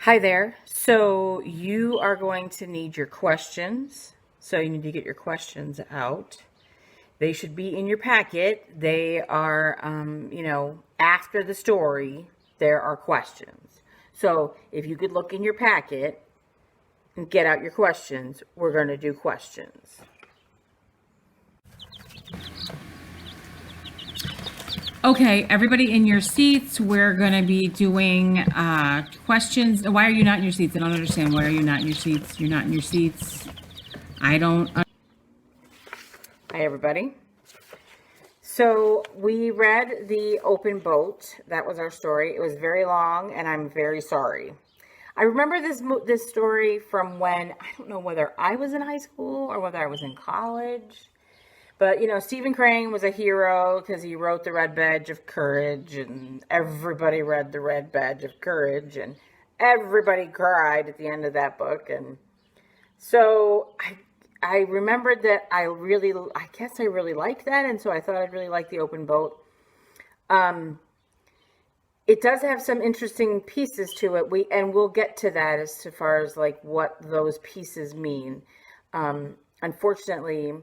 Hi there. So you are going to need your questions. So you need to get your questions out. They should be in your packet. They are, after the story, there are questions. So if you could look in your packet and get out your questions, we're going to do questions. Okay, everybody in your seats, we're going to be doing questions. Why are you not in your seats? I don't understand. Why are you not in your seats? You're not in your seats. I don't. Hi, everybody. So we read The Open Boat. That was our story. It was very long, and I'm very sorry. I remember this story from when, I don't know whether I was in high school or whether I was in college. But, Stephen Crane was a hero because he wrote The Red Badge of Courage, and everybody read The Red Badge of Courage, and everybody cried at the end of that book. And so I remembered that I guess I really liked that, and so I thought I'd really like The Open Boat. It does have some interesting pieces to it. We'll get to that as far as like what those pieces mean. Unfortunately,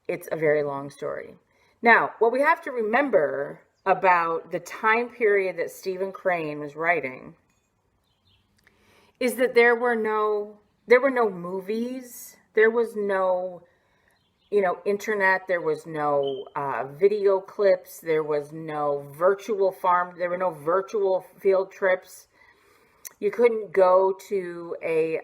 it's a very long story. Now, what we have to remember about the time period that Stephen Crane was writing is that there were no movies, there was no internet, there was no video clips, there was no virtual farm, there were no virtual field trips. You couldn't go to a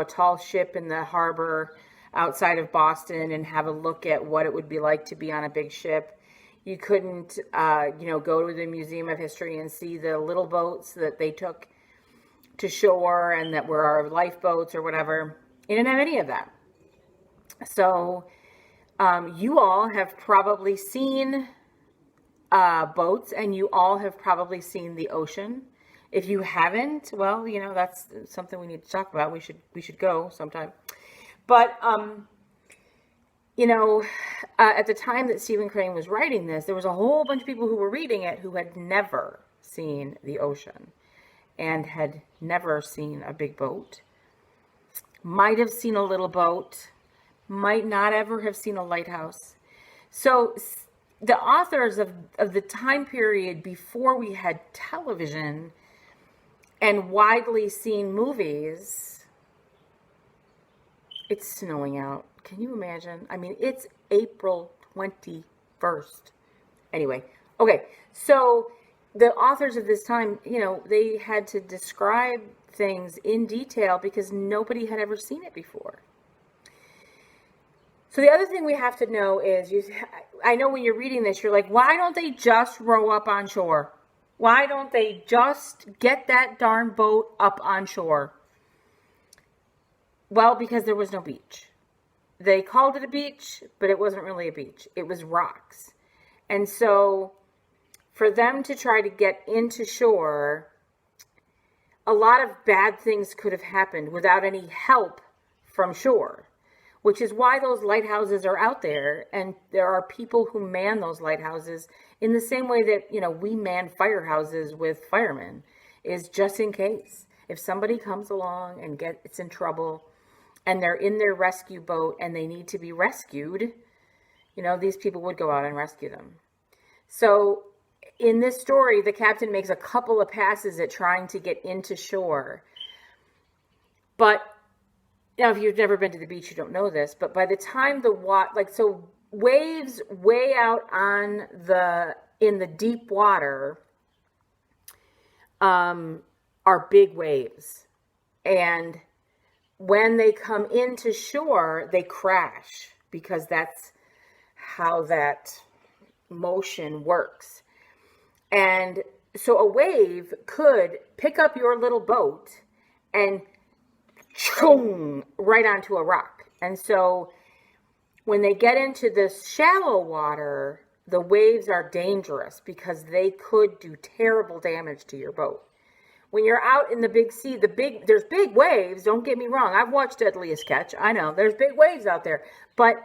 tall ship in the harbor outside of Boston and have a look at what it would be like to be on a big ship. You couldn't, go to the Museum of History and see the little boats that they took to shore and that were our lifeboats or whatever. You didn't have any of that. So you all have probably seen boats, and you all have probably seen the ocean. If you haven't, well, that's something we need to talk about. We should go sometime. But, at the time that Stephen Crane was writing this, there was a whole bunch of people who were reading it who had never seen the ocean and had never seen a big boat, might have seen a little boat, might not ever have seen a lighthouse. So the authors of the time period before we had television and widely seen movies. It's snowing out. Can you imagine? I mean, it's April 21st. Anyway, okay. So the authors of this time, they had to describe things in detail because nobody had ever seen it before. So the other thing we have to know is, I know when you're reading this, you're like, why don't they just row up on shore? Why don't they just get that darn boat up on shore? Well, because there was no beach. They called it a beach, but it wasn't really a beach. It was rocks. And so for them to try to get into shore, a lot of bad things could have happened without any help from shore, which is why those lighthouses are out there. And there are people who man those lighthouses in the same way that, we man firehouses with firemen, is just in case. If somebody comes along and gets in trouble, and they're in their rescue boat and they need to be rescued, these people would go out and rescue them. So in this story, the captain makes a couple of passes at trying to get into shore. But, if you've never been to the beach, you don't know this, but by the time waves way out in the deep water are big waves. And when they come into shore, they crash because that's how that motion works. And so a wave could pick up your little boat and choom right onto a rock. And so when they get into the shallow water, the waves are dangerous because they could do terrible damage to your boat. When you're out in the big sea, there's big waves. Don't get me wrong. I've watched Deadliest Catch. I know there's big waves out there, but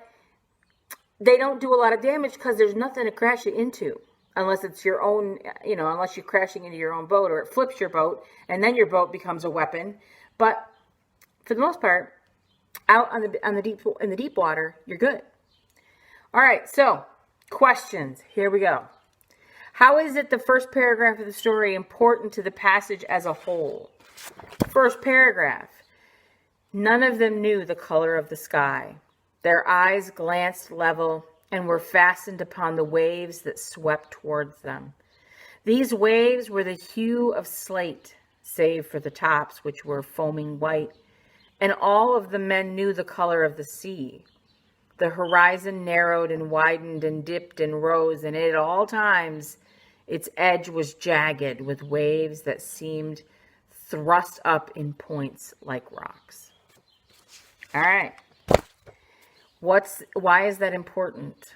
they don't do a lot of damage because there's nothing to crash it into. unless it's your own, unless you're crashing into your own boat or it flips your boat and then your boat becomes a weapon. But for the most part, out in the deep water, you're good. All right, so questions. Here we go. How is it the first paragraph of the story important to the passage as a whole? First paragraph. None of them knew the color of the sky. Their eyes glanced level and were fastened upon the waves that swept towards them. These waves were the hue of slate, save for the tops, which were foaming white, and all of the men knew the color of the sea. The horizon narrowed and widened and dipped and rose, and at all times its edge was jagged with waves that seemed thrust up in points like rocks. All right. Why is that important?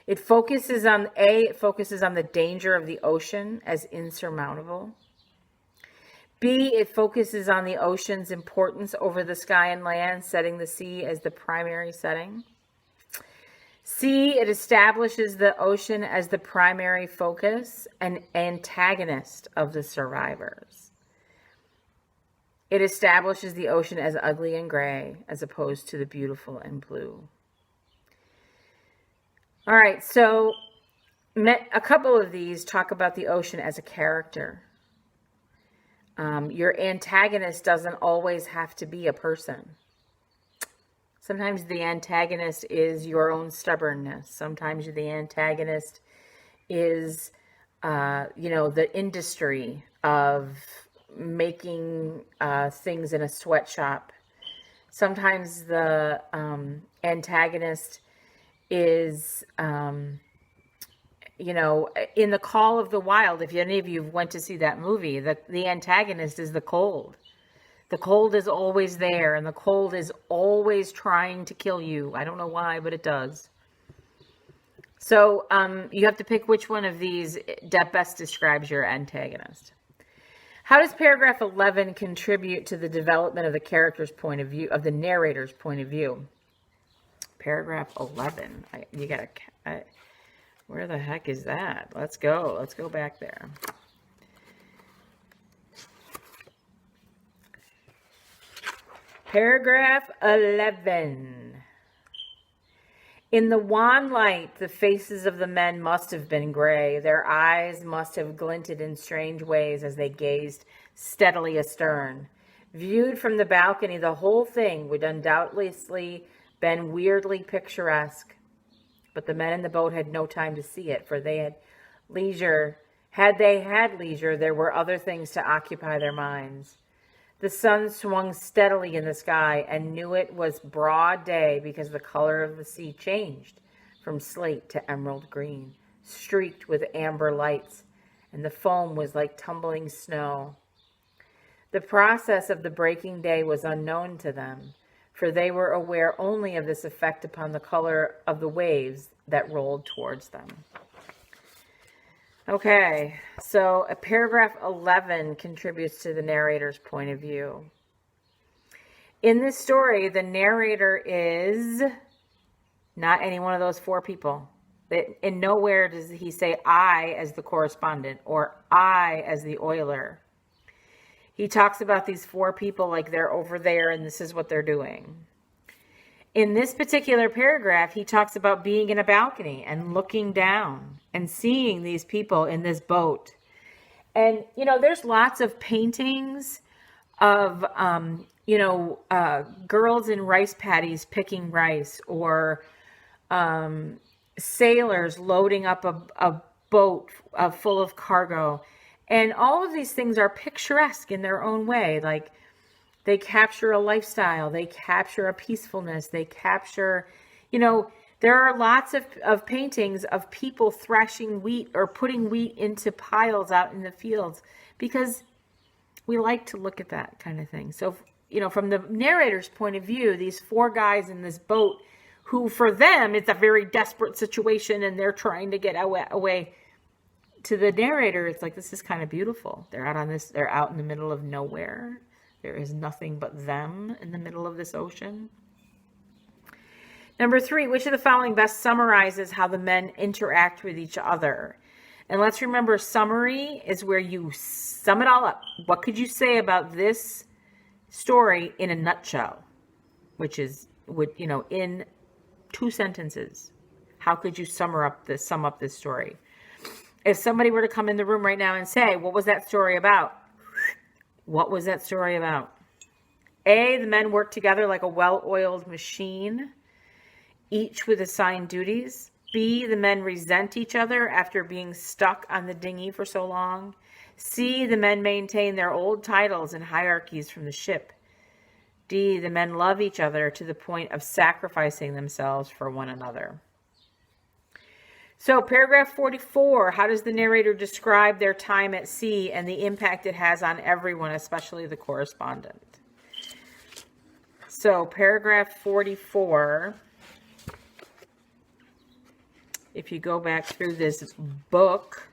It focuses on the danger of the ocean as insurmountable. B, it focuses on the ocean's importance over the sky and land, setting the sea as the primary setting. C, it establishes the ocean as the primary focus and antagonist of the survivors. It establishes the ocean as ugly and gray as opposed to the beautiful and blue. All right, so a couple of these talk about the ocean as a character. Your antagonist doesn't always have to be a person. Sometimes the antagonist is your own stubbornness. Sometimes the antagonist is, the industry of making things in a sweatshop. Sometimes the antagonist is, in The Call of the Wild, if any of you went to see that movie, the antagonist is the cold. The cold is always there, and the cold is always trying to kill you. I don't know why, but it does. So you have to pick which one of these best describes your antagonist. How does paragraph 11 contribute to the development of the character's point of view, of the narrator's point of view? Paragraph 11. Where the heck is that? Let's go back there. Paragraph 11. In the wan light, the faces of the men must have been gray. Their eyes must have glinted in strange ways as they gazed steadily astern. Viewed from the balcony, the whole thing would undoubtedly been weirdly picturesque. But the men in the boat had no time to see it, for they had leisure. Had they had leisure, there were other things to occupy their minds. The sun swung steadily in the sky and knew it was broad day because the color of the sea changed from slate to emerald green, streaked with amber lights, and the foam was like tumbling snow. The process of the breaking day was unknown to them, for they were aware only of this effect upon the color of the waves that rolled towards them. Okay, so paragraph 11 contributes to the narrator's point of view. In this story, the narrator is not any one of those four people. In nowhere does he say I as the correspondent or I as the oiler. He talks about these four people like they're over there and this is what they're doing. In this particular paragraph, he talks about being in a balcony and looking down and seeing these people in this boat. And, there's lots of paintings of, girls in rice paddies picking rice or sailors loading up a boat full of cargo. And all of these things are picturesque in their own way. Like, they capture a lifestyle. They capture a peacefulness. They capture, there are lots of paintings of people threshing wheat or putting wheat into piles out in the fields because we like to look at that kind of thing. So, from the narrator's point of view, these four guys in this boat who for them, it's a very desperate situation and they're trying to get away. To the narrator, it's like, this is kind of beautiful. They're out in the middle of nowhere. There is nothing but them in the middle of this ocean. Number 3, which of the following best summarizes how the men interact with each other? And let's remember, summary is where you sum it all up. What could you say about this story in a nutshell? Which is, in 2 sentences. How could you sum up this story? If somebody were to come in the room right now and say, what was that story about? What was that story about? A, the men work together like a well-oiled machine, each with assigned duties. B, the men resent each other after being stuck on the dinghy for so long. C, the men maintain their old titles and hierarchies from the ship. D, the men love each other to the point of sacrificing themselves for one another. So paragraph 44, how does the narrator describe their time at sea and the impact it has on everyone, especially the correspondent? So paragraph 44, if you go back through this book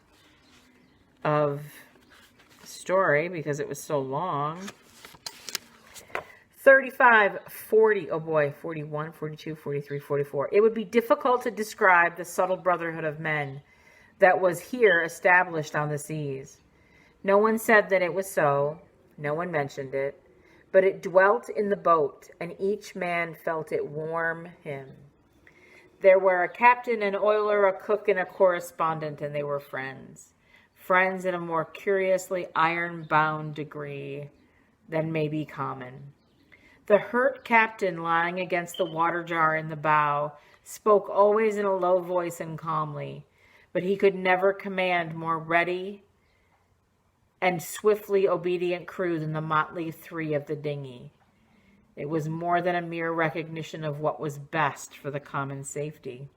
of story, because it was so long, 35, 40, oh boy, 41, 42, 43, 44. It would be difficult to describe the subtle brotherhood of men that was here established on the seas. No one said that it was so. No one mentioned it. But it dwelt in the boat, and each man felt it warm him. There were a captain, an oiler, a cook, and a correspondent, and they were friends. Friends in a more curiously iron-bound degree than may be common. The hurt captain, lying against the water jar in the bow, spoke always in a low voice and calmly, but he could never command more ready and swiftly obedient crew than the motley 3 of the dinghy. It was more than a mere recognition of what was best for the common safety.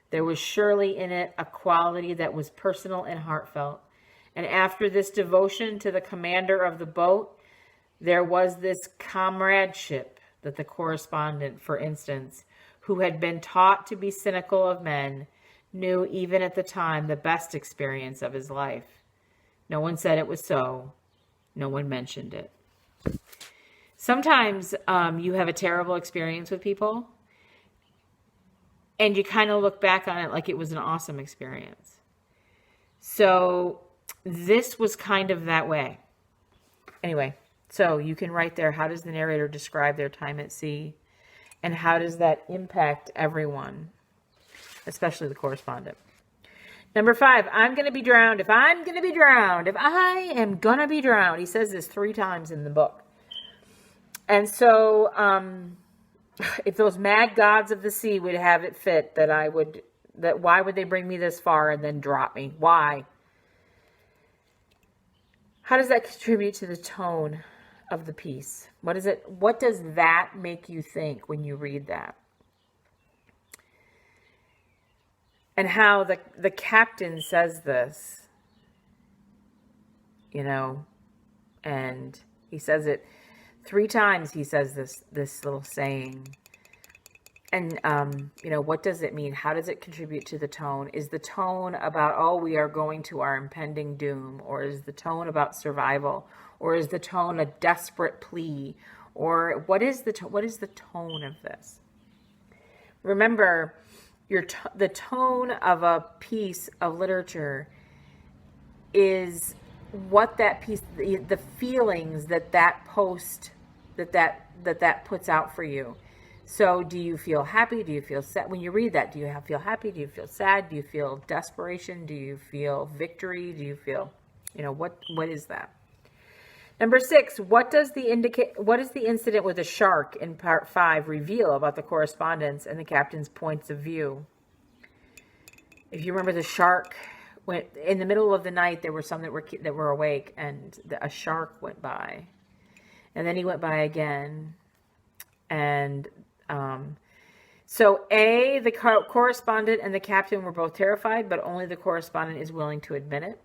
There was surely in it a quality that was personal and heartfelt, and after this devotion to the commander of the boat, there was this comradeship that the correspondent, for instance, who had been taught to be cynical of men, knew even at the time the best experience of his life. No one said it was so. No one mentioned it. Sometimes you have a terrible experience with people, and you kind of look back on it like it was an awesome experience. So this was kind of that way. Anyway. So you can write there, how does the narrator describe their time at sea? And how does that impact everyone, especially the correspondent? Number 5, I'm going to be drowned. If I'm going to be drowned. If I am going to be drowned. He says this 3 times in the book. And so if those mad gods of the sea would have it fit that why would they bring me this far and then drop me? Why? How does that contribute to the tone of the piece? What does that make you think when you read that? And how the captain says this, and he says it 3 times. He says this little saying. And, what does it mean? How does it contribute to the tone? Is the tone about, we are going to our impending doom? Or is the tone about survival? Or is the tone a desperate plea? Or what is the tone of this? Remember, the tone of a piece of literature is what that piece, the feelings that post, that puts out for you. So do you feel happy? Do you feel sad? When you read that, do you feel happy? Do you feel sad? Do you feel desperation? Do you feel victory? Do you feel, what is that? Number 6, what does the incident with the shark in part 5 reveal about the correspondence and the captain's points of view? If you remember, the shark went in the middle of the night. There were some that were awake, and a shark went by, and then he went by again, and so the correspondent and the captain were both terrified, but only the correspondent is willing to admit it.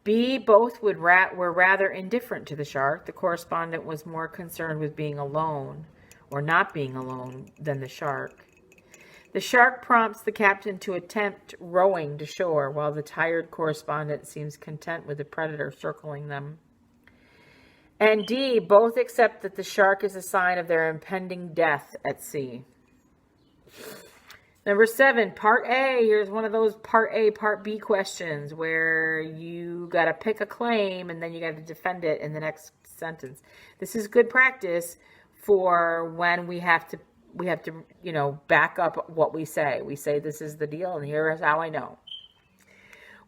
B, both were rather indifferent to the shark. The correspondent was more concerned with being alone or not being alone than the shark. The shark prompts the captain to attempt rowing to shore, while the tired correspondent seems content with the predator circling them. And D, both accept that the shark is a sign of their impending death at sea. Number 7, part A. Here's one of those part A, part B questions where you got to pick a claim and then you got to defend it in the next sentence. This is good practice for when we have to, back up what we say. We say this is the deal and here is how I know.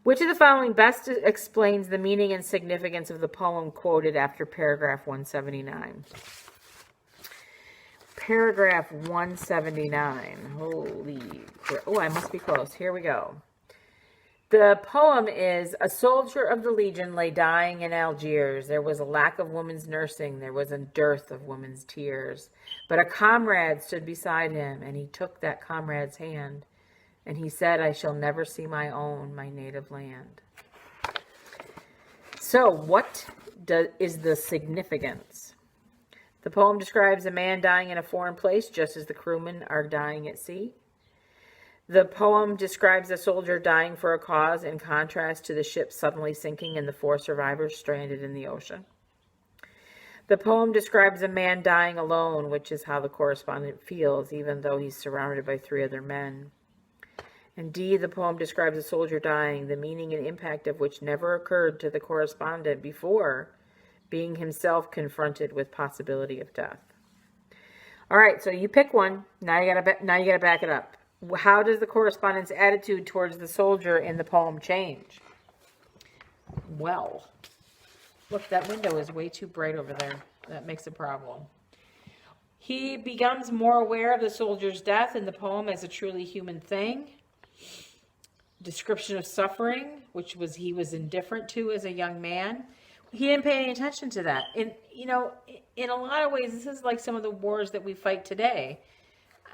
Which of the following best explains the meaning and significance of the poem quoted after paragraph 179? Paragraph 179. Holy crap. Oh, I must be close. Here we go. The poem is, a soldier of the Legion lay dying in Algiers. There was a lack of woman's nursing. There was a dearth of woman's tears. But a comrade stood beside him, and he took that comrade's hand. And he said, I shall never see my own, my native land. So what is the significance? The poem describes a man dying in a foreign place, just as the crewmen are dying at sea. The poem describes a soldier dying for a cause, in contrast to the ship suddenly sinking and the 4 survivors stranded in the ocean. The poem describes a man dying alone, which is how the correspondent feels, even though he's surrounded by 3 other men. Indeed, the poem describes a soldier dying, the meaning and impact of which never occurred to the correspondent before being himself confronted with possibility of death. All right, so you pick one. Now you gotta back it up. How does the correspondent's attitude towards the soldier in the poem change? Well, look, that window is way too bright over there. That makes a problem. He becomes more aware of the soldier's death in the poem as a truly human thing. Description of suffering, which he was indifferent to as a young man. He didn't pay any attention to that. In a lot of ways, this is like some of the wars that we fight today.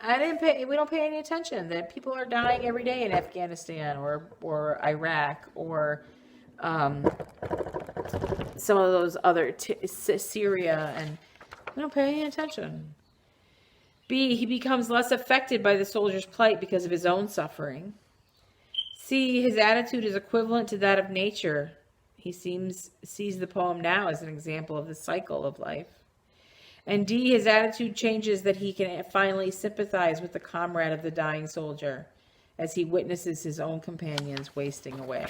We don't pay any attention that people are dying every day in Afghanistan or Iraq or some of those other Syria, and we don't pay any attention. B, he becomes less affected by the soldier's plight because of his own suffering. C, his attitude is equivalent to that of nature. He sees the poem now as an example of the cycle of life. And D, his attitude changes that he can finally sympathize with the comrade of the dying soldier as he witnesses his own companions wasting away.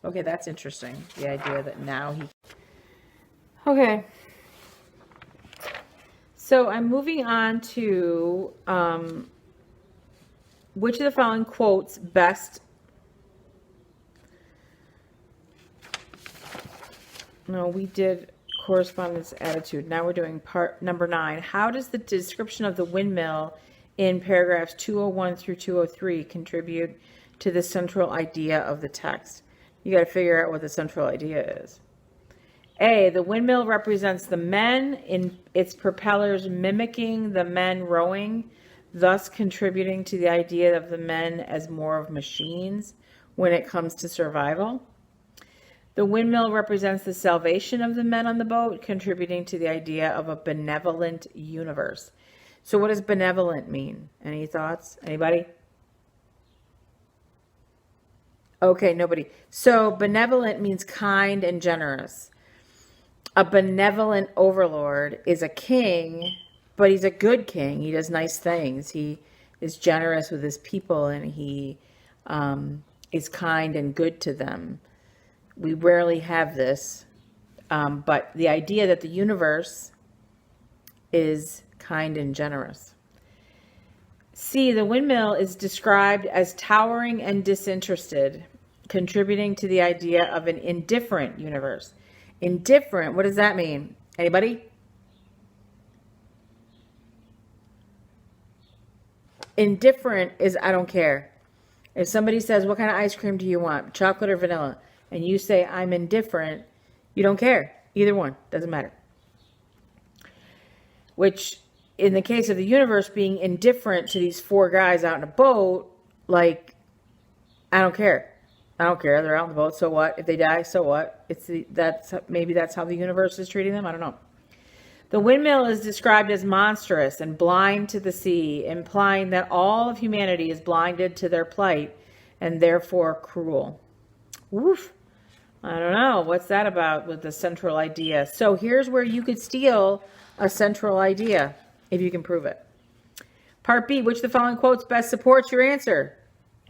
Okay, that's interesting. The idea that now he... Okay. So I'm moving on to which of the following quotes best... No, we did correspondence attitude. Now we're doing part number 9. How does the description of the windmill in paragraphs 201 through 203 contribute to the central idea of the text? You got to figure out what the central idea is. A, the windmill represents the men in its propellers mimicking the men rowing, thus contributing to the idea of the men as more of machines when it comes to survival. The windmill represents the salvation of the men on the boat, contributing to the idea of a benevolent universe. So what does benevolent mean? Any thoughts? Anybody? Okay, nobody. So benevolent means kind and generous. A benevolent overlord is a king, but he's a good king. He does nice things. He is generous with his people, and he is kind and good to them. We rarely have this, but the idea that the universe is kind and generous. C, the windmill is described as towering and disinterested, contributing to the idea of an indifferent universe. Indifferent, what does that mean? Anybody? Indifferent is I don't care. If somebody says, what kind of ice cream do you want? Chocolate or vanilla? And you say, I'm indifferent, you don't care. Either one, doesn't matter. Which, in the case of the universe being indifferent to these 4 guys out in a boat, like, I don't care. I don't care. They're out on the boat, so what? If they die, so what? Maybe that's how the universe is treating them. I don't know. The windmill is described as monstrous and blind to the sea, implying that all of humanity is blinded to their plight and therefore cruel. Woof. I don't know. What's that about with the central idea? So here's where you could steal a central idea if you can prove it. Part B, which of the following quotes best supports your answer?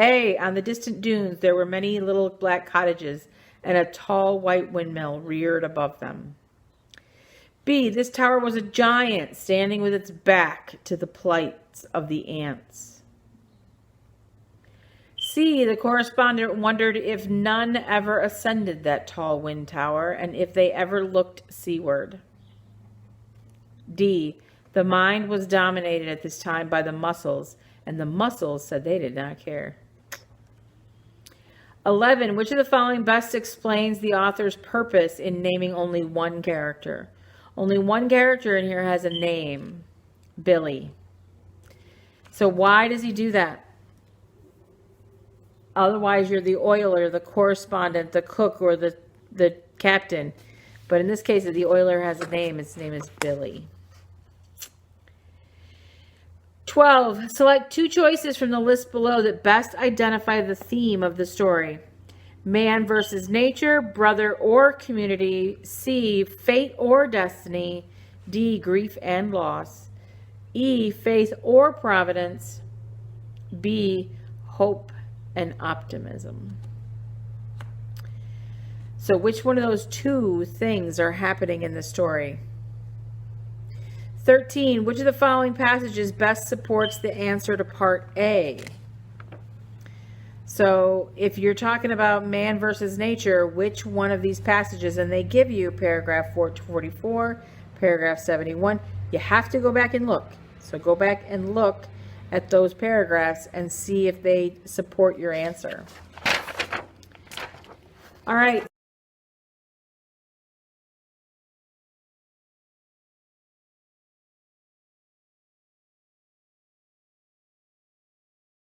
A, on the distant dunes, there were many little black cottages and a tall white windmill reared above them. B, this tower was a giant standing with its back to the plights of the ants. C, the correspondent wondered if none ever ascended that tall wind tower and if they ever looked seaward. D, the mind was dominated at this time by the muscles, and the muscles said they did not care. 11, which of the following best explains the author's purpose in naming only one character? Only one character in here has a name, Billy. So why does he do that? Otherwise, you're the oiler, the correspondent, the cook, or the captain. But in this case, the oiler has a name. Its name is Billy. 12. Select two choices from the list below that best identify the theme of the story. Man versus nature, brother or community. C, fate or destiny. D, grief and loss. E, faith or providence. B, hope and optimism. So which one of those two things are happening in the story? 13, which of the following passages best supports the answer to part A? So if you're talking about man versus nature, which one of these passages, and they give you paragraph 444, paragraph 71, you have to go back and look. So go back and look at those paragraphs and see if they support your answer. All right,